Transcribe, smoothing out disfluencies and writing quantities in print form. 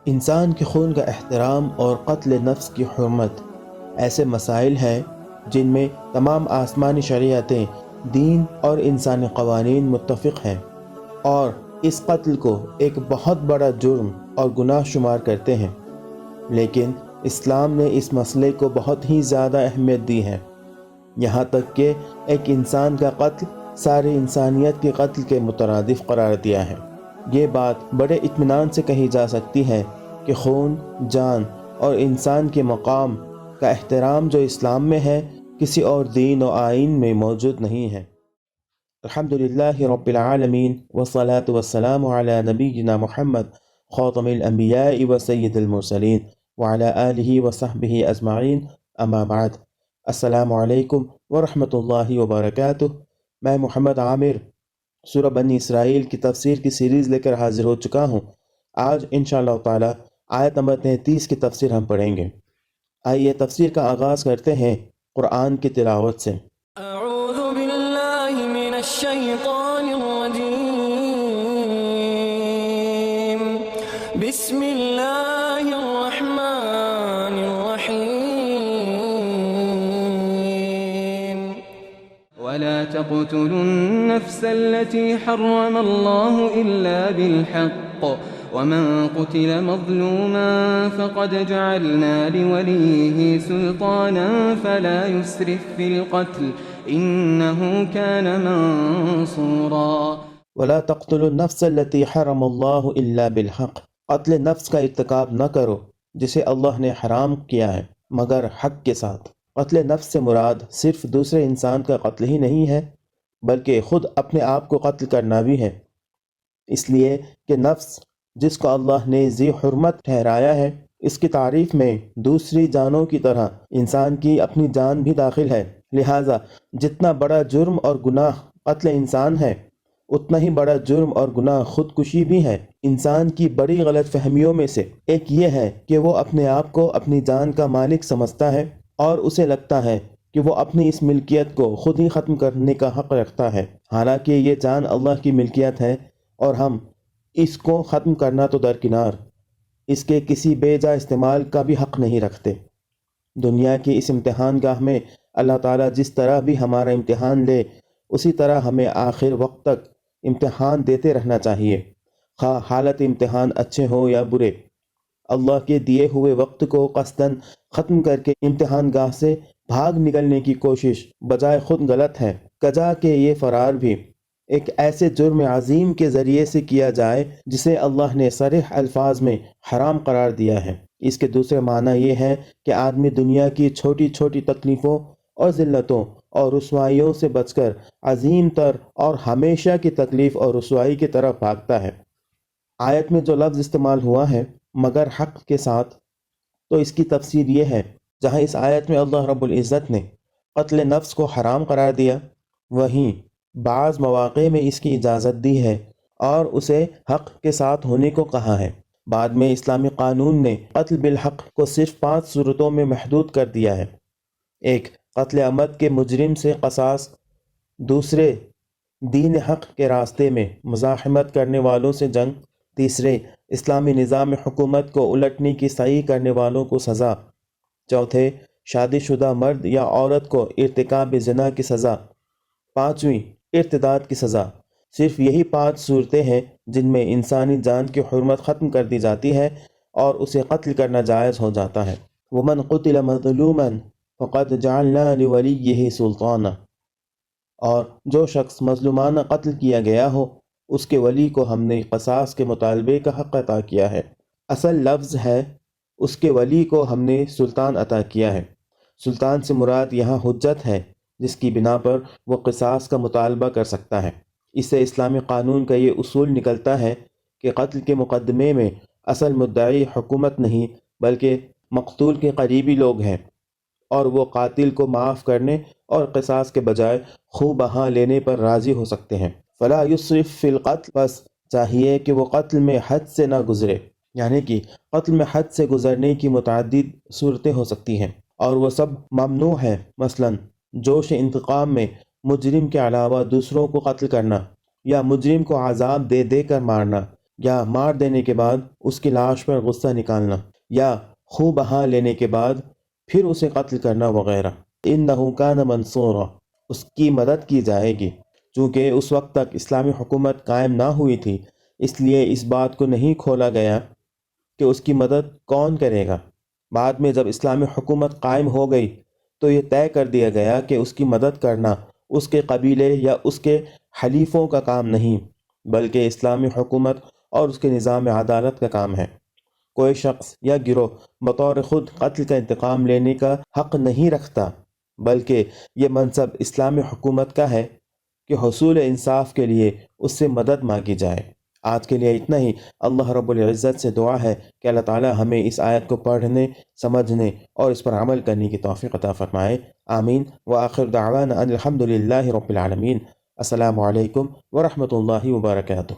انسان کے خون کا احترام اور قتل نفس کی حرمت ایسے مسائل ہیں جن میں تمام آسمانی شریعتیں، دین اور انسانی قوانین متفق ہیں اور اس قتل کو ایک بہت بڑا جرم اور گناہ شمار کرتے ہیں، لیکن اسلام نے اس مسئلے کو بہت ہی زیادہ اہمیت دی ہے، یہاں تک کہ ایک انسان کا قتل ساری انسانیت کے قتل کے مترادف قرار دیا ہے۔ یہ بات بڑے اطمینان سے کہی جا سکتی ہے کہ خون، جان اور انسان کے مقام کا احترام جو اسلام میں ہے، کسی اور دین و آئین میں موجود نہیں ہے۔ الحمدللہ رب العالمین والصلاة والسلام علی نبینا محمد خاتم الانبیاء و سید المرسلین وعلی آلہ وصحبہ اجمعین، اما بعد۔ السلام علیکم ورحمۃ اللہ وبرکاتہ۔ میں محمد عامر سورہ بنی اسرائیل کی تفسیر کی سیریز لے کر حاضر ہو چکا ہوں۔ آج انشاءاللہ تعالی آیت نمبر 33 کی تفسیر ہم پڑھیں گے۔ آئیے تفسیر کا آغاز کرتے ہیں قرآن کی تلاوت سے۔ اعوذ باللہ من الشیطان الرجیم، بسم اللہ الرحمن الرحیم۔ ولا تقتلوا النفس التي حرم الله إلا بالحق ومن قتل مظلوما فقد جعلنا لوليه سلطانا فلا يسرف في القتل إنه كان منصورا۔ ولا تقتلوا النفس التي حرم اللہ الا بالحق، قتل نفس کا ارتکاب نہ کرو جسے اللہ نے حرام کیا ہے مگر حق کے ساتھ۔ قتل نفس سے مراد صرف دوسرے انسان کا قتل ہی نہیں ہے بلکہ خود اپنے آپ کو قتل کرنا بھی ہے، اس لیے کہ نفس جس کو اللہ نے ذی حرمت ٹھہرایا ہے، اس کی تعریف میں دوسری جانوں کی طرح انسان کی اپنی جان بھی داخل ہے، لہٰذا جتنا بڑا جرم اور گناہ قتل انسان ہے اتنا ہی بڑا جرم اور گناہ خودکشی بھی ہے۔ انسان کی بڑی غلط فہمیوں میں سے ایک یہ ہے کہ وہ اپنے آپ کو اپنی جان کا مالک سمجھتا ہے اور اسے لگتا ہے کہ وہ اپنی اس ملکیت کو خود ہی ختم کرنے کا حق رکھتا ہے، حالانکہ یہ جان اللہ کی ملکیت ہے اور ہم اس کو ختم کرنا تو درکنار، اس کے کسی بے جا استعمال کا بھی حق نہیں رکھتے۔ دنیا کی اس امتحان گاہ میں اللہ تعالیٰ جس طرح بھی ہمارا امتحان لے اسی طرح ہمیں آخر وقت تک امتحان دیتے رہنا چاہیے، خواہ حالت امتحان اچھے ہوں یا برے۔ اللہ کے دیے ہوئے وقت کو قصداً ختم کر کے امتحان گاہ سے بھاگ نکلنے کی کوشش بجائے خود غلط ہے، کجا کہ یہ فرار بھی ایک ایسے جرم عظیم کے ذریعے سے کیا جائے جسے اللہ نے صریح الفاظ میں حرام قرار دیا ہے۔ اس کے دوسرے معنی یہ ہے کہ آدمی دنیا کی چھوٹی چھوٹی تکلیفوں اور ذلتوں اور رسوائیوں سے بچ کر عظیم تر اور ہمیشہ کی تکلیف اور رسوائی کی طرف بھاگتا ہے۔ آیت میں جو لفظ استعمال ہوا ہے مگر حق کے ساتھ، تو اس کی تفسیر یہ ہے، جہاں اس آیت میں اللہ رب العزت نے قتل نفس کو حرام قرار دیا، وہیں بعض مواقع میں اس کی اجازت دی ہے اور اسے حق کے ساتھ ہونے کو کہا ہے۔ بعد میں اسلامی قانون نے قتل بالحق کو صرف 5 صورتوں میں محدود کر دیا ہے۔ ایک، قتل عمد کے مجرم سے قصاص، دوسرے، دین حق کے راستے میں مزاحمت کرنے والوں سے جنگ، تیسرے، اسلامی نظام حکومت کو الٹنے کی سعی کرنے والوں کو سزا، چوتھے، شادی شدہ مرد یا عورت کو ارتکاب زنا کی سزا، پانچویں، ارتداد کی سزا۔ صرف یہی 5 صورتیں ہیں جن میں انسانی جان کی حرمت ختم کر دی جاتی ہے اور اسے قتل کرنا جائز ہو جاتا ہے۔ وَمَنْ قُتِلَ مَظْلُومًا فَقَدْ جَعَلْنَا لِوَلِيِّهِ سُلْطَانًا، اور جو شخص مظلومانہ قتل کیا گیا ہو اس کے ولی کو ہم نے قصاص کے مطالبے کا حق عطا کیا ہے۔ اصل لفظ ہے اس کے ولی کو ہم نے سلطان عطا کیا ہے۔ سلطان سے مراد یہاں حجت ہے جس کی بنا پر وہ قصاص کا مطالبہ کر سکتا ہے۔ اس سے اسلامی قانون کا یہ اصول نکلتا ہے کہ قتل کے مقدمے میں اصل مدعی حکومت نہیں بلکہ مقتول کے قریبی لوگ ہیں، اور وہ قاتل کو معاف کرنے اور قصاص کے بجائے خوں بہا لینے پر راضی ہو سکتے ہیں۔ فلا یسرف فی القتل، بس چاہیے کہ وہ قتل میں حد سے نہ گزرے، یعنی کہ قتل میں حد سے گزرنے کی متعدد صورتیں ہو سکتی ہیں اور وہ سب ممنوع ہیں، مثلا جوش انتقام میں مجرم کے علاوہ دوسروں کو قتل کرنا، یا مجرم کو عذاب دے دے کر مارنا، یا مار دینے کے بعد اس کی لاش پر غصہ نکالنا، یا خون بہا لینے کے بعد پھر اسے قتل کرنا وغیرہ۔ انہ کان منصورا، اس کی مدد کی جائے گی۔ چونکہ اس وقت تک اسلامی حکومت قائم نہ ہوئی تھی، اس لیے اس بات کو نہیں کھولا گیا کہ اس کی مدد کون کرے گا۔ بعد میں جب اسلامی حکومت قائم ہو گئی تو یہ طے کر دیا گیا کہ اس کی مدد کرنا اس کے قبیلے یا اس کے حلیفوں کا کام نہیں، بلکہ اسلامی حکومت اور اس کے نظام عدالت کا کام ہے۔ کوئی شخص یا گروہ بطور خود قتل کا انتقام لینے کا حق نہیں رکھتا، بلکہ یہ منصب اسلامی حکومت کا ہے کہ حصول انصاف کے لیے اس سے مدد مانگی جائے۔ آج کے لیے اتنا ہی۔ اللہ رب العزت سے دعا ہے کہ اللہ تعالی ہمیں اس آیت کو پڑھنے، سمجھنے اور اس پر عمل کرنے کی توفیق عطا فرمائے۔ آمین۔ وآخر دعوانا ان الحمد للہ رب العالمین۔ السلام علیکم ورحمۃ اللہ وبرکاتہ۔